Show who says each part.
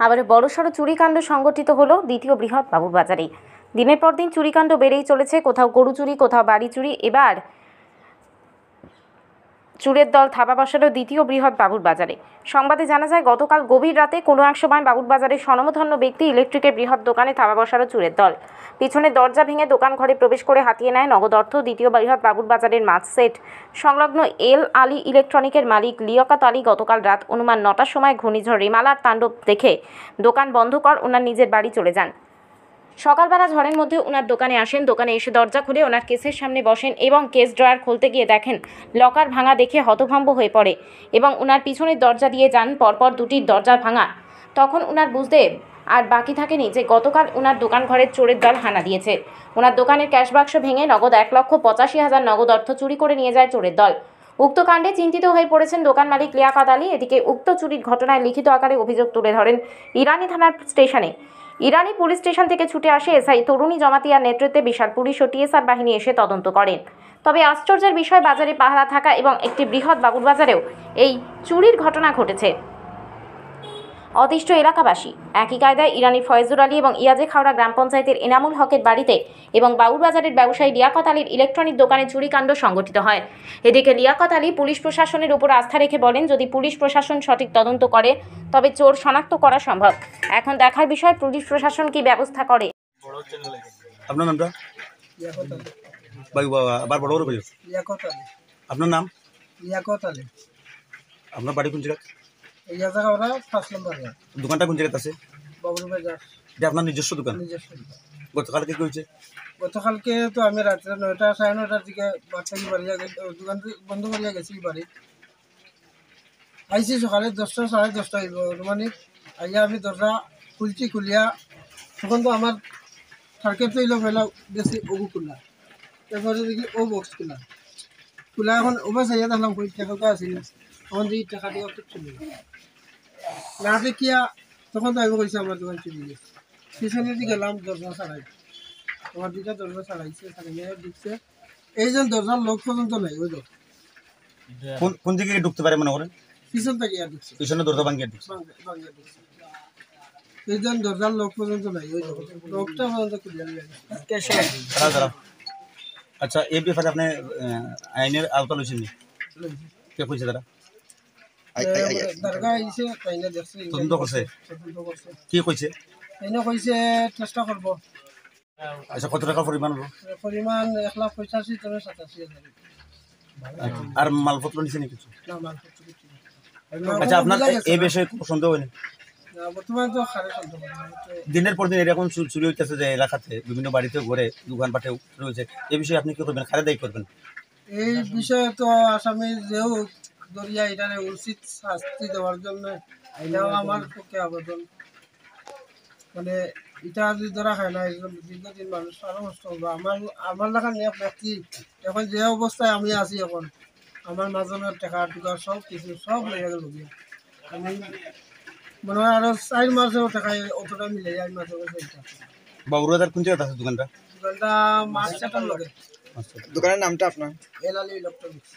Speaker 1: আবার বড়সড় চুরিকাণ্ড সংঘটিত হলো দ্বিতীয় বৃহৎ বাবুরবাজারে। দিনের পর দিন চুরিকাণ্ড বেড়েই চলেছে, কোথাও গরু চুরি, কোথাও বাড়ি চুরি। এবার চুরের দল থাবা বসালো দ্বিতীয় বৃহৎ বাবুরবাজারে। সংবাদে জানা যায়, গতকাল গভীর রাতে কোনো এক সময় বাবুরবাজারের স্বনামধন্য ব্যক্তি ইলেকট্রিকের বৃহৎ দোকানে থাবা বসালো চুরের দল। পিছনের দরজা ভেঙে দোকান ঘরে প্রবেশ করে হাতিয়ে নেয় নগদ অর্থ। দ্বিতীয় বৃহৎ বাবুরবাজারের মাছ সেট সংলগ্ন এল আলী ইলেকট্রনিকের মালিক লিয়াকত আলী গতকাল রাত অনুমান 9টার সময় ঘূর্ণিঝড় রিমালার তাণ্ডব দেখে দোকান বন্ধ কর ওনার নিজের বাড়ি চলে যান। সকালবেলা ঝড়ের মধ্যে ওনার দোকানে আসেন। দোকানে এসে দরজা খুলে ওনার কেসের সামনে বসেন এবং কেস ড্রয়ার খুলতে গিয়ে দেখেন লকার ভাঙা দেখে হতভম্ব হয়ে পড়ে এবং ওনার পিছনের দরজা দিয়ে যান। পরপর দুটি দরজা ভাঙা। তখন ওনার বুঝতে আর বাকি থাকেনি যে গতকাল ওনার দোকান ঘরের চোরের দল হানা দিয়েছে। ওনার দোকানের ক্যাশ বাক্স ভেঙে নগদ 1,85,000 নগদ অর্থ চুরি করে নিয়ে যায় চোরের দল। উক্ত কাণ্ডে চিন্তিত হয়ে পড়েছেন দোকান মালিক লিয়াকত আলী। এদিকে উক্ত চুরির ঘটনায় লিখিত আকারে অভিযোগ তুলে ধরেন ইরানি থানার স্টেশনে। ইরানি পুলিশ স্টেশন থেকে ছুটে আসে এসআই তরুণী জমাতিয়ার নেতৃত্বে বিশাল পুলিশ ও টিএসআর বাহিনী এসে তদন্ত করেন। তবে আশ্চর্যের বিষয়, বাজারে পাহারা থাকা এবং একটি বৃহৎ বাবুরবাজারেও এই চুরির ঘটনা ঘটেছে। অতিষ্ঠ এলাকাবাসী একই কায়দায় ইরানি ফয়জুর আলী এবং ইয়াজে খাওড়া গ্রাম পঞ্চায়েতের এনামুল হকের বাড়িতে এবং বাবুরবাজারের ব্যবসায়ী লিয়াকত আলীর ইলেকট্রনিক দোকানে চুরিকাণ্ড সংঘটিত হয়। এদিকে লিয়াকত আলী পুলিশ প্রশাসনের উপর আস্থা রেখে বলেন, যদি পুলিশ প্রশাসন সঠিক তদন্ত করে তবে চোর শনাক্ত করা সম্ভব। এখন দেখার বিষয় পুলিশ প্রশাসন কি ব্যবস্থা করে।
Speaker 2: আপনার নামটা? আপনার নাম? আপনার বাড়ি কোন জায়গা? দোকানটা কোন জায়গাতে আছে? এটা আপনার নিজস্ব দোকান? গতকালকে কি হয়েছে?
Speaker 3: গতকালকে তো আমি রাত্রে 9টা 9:30টার দিকে বাচ্চাকে বাড়িয়া দোকান বন্ধ করিয়া গেছি বাড়ি। আইসি সকালে 10টা 10:30 হইব মানে আইয়া আমি দরজা খুলিয়া তখন তো আমার টার্গেট হইল ফেলা গেছি ওগু খোলা, তারপরে দেখি ও বক্স খোলা এখন ওবার চাইয়া দেখলাম কই টাকা আসিল। তখন দেখি টাকা দিয়ে অটো চলে না দেখিয়া তখন তো আইব কইছে আমার দোকান চলে গেছে। পিছনে দিকে গেলাম, দরজা ছাড়াই আমার দুইটা দরজা ছাড়াইছে, ছাড়াইয়া ঢুকছে। এই যে দরজার লোক পর্যন্ত নাই, ওই লোক
Speaker 2: কোন দিকে ঢুকতে পারে মনে করেন?
Speaker 3: পিছন থেকে ঢুকছে,
Speaker 2: পিছনে দরজা ভাঙিয়ে ঢুকছে।
Speaker 3: এই যে দরজার লোক পর্যন্ত নাই, ওই লোকটা পর্যন্ত খুলে
Speaker 2: দাঁড়া। আচ্ছা, এই ব্যাপারে আপনি আইনের আওতা লইছেন নি? কে কইছে তারা?
Speaker 3: দরগা আইছে, তাইনা দেখছে,
Speaker 2: তদন্ত করছে। কি কইছে?
Speaker 3: তাইনা কইছে চেষ্টা করব।
Speaker 2: আচ্ছা, কত টাকা পরিমাণ?
Speaker 3: 1,85,000 থেকে 87,000।
Speaker 2: আর মালপত্র নিছে নি কিছু?
Speaker 3: না, মালপত্র কিছু না।
Speaker 2: আচ্ছা, আপনার এই বিষয়ে কোনো সন্দেহ হয়নি?
Speaker 3: বর্তমানে তো খারাপ সন্দেহ।
Speaker 2: দিনের পর দিন এরকম চুরি হইতেছে যে এলাকাতে বিভিন্ন বাড়িতে ঘরে দোকানপাটেও চুরি হয়েছে, এই বিষয়ে আপনি কি করবেন? কারে দায়ী করবেন?
Speaker 3: এই বিষয়ে তো আসামি যেও দরিয়া এটারে উচিত শাস্তি দেওয়ার জন্য এটাও আমার পক্ষে আবেদন। মানে এটা যদি ধরা হয় না, দীর্ঘদিন মানুষ আরো নষ্ট হবে। আমার লেখা নিয়ে ব্যক্তি এখন যে অবস্থায় আমি আছি, এখন আমার মাজনের টাকা টুকা সব কিছু সব লেগে গেল। আমি মনে হয় আরো 4 মাসেও টাকা অতটা মিলে যায়।
Speaker 2: বাবুরবাজার কোন জায়গাতে আছে দোকানটা?
Speaker 3: দোকানটা মাছ চাটার লগে।
Speaker 2: দোকানের নামটা আপনার?
Speaker 3: এল আলী ইলেকট্রনিক্স।